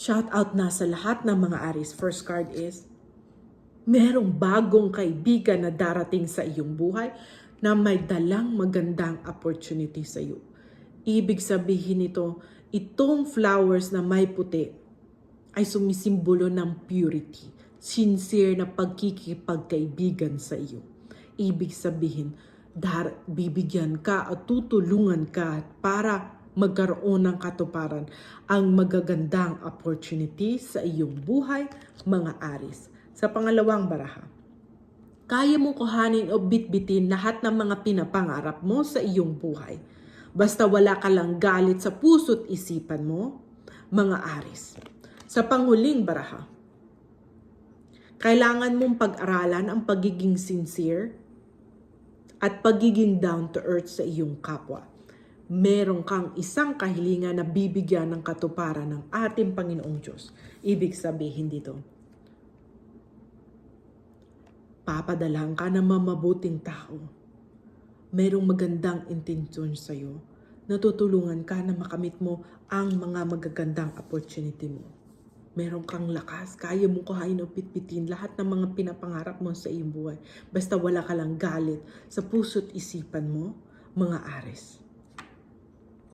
Shout out na sa lahat ng mga Aries. First card is, merong bagong kaibigan na darating sa iyong buhay na may dalang magandang opportunity sa iyo. Ibig sabihin nito, itong flowers na may puti ay sumisimbolo ng purity, sincere na pagkikipagkaibigan sa iyo. Ibig sabihin, bibigyan ka at tutulungan ka para magkaroon ng katuparan ang magagandang opportunity sa iyong buhay, mga Aries. Sa pangalawang baraha, kaya mo kuhanin o bitbitin lahat ng mga pinapangarap mo sa iyong buhay. Basta wala ka lang galit sa puso't isipan mo, mga Aries. Sa panghuling baraha, kailangan mong pag-aralan ang pagiging sincere at pagiging down to earth sa iyong kapwa. Meron kang isang kahilingan na bibigyan ng katuparan ng ating Panginoong Diyos. Ibig sabihin dito, papadalhan ka ng mamabuting tao. Merong magandang intensyon sa iyo. Natutulungan ka na makamit mo ang mga magagandang opportunity mo. Meron kang lakas, kaya mo kuhain o pitpitin lahat ng mga pinapangarap mo sa iyong buhay. Basta wala ka lang galit sa puso't isipan mo, mga Aries.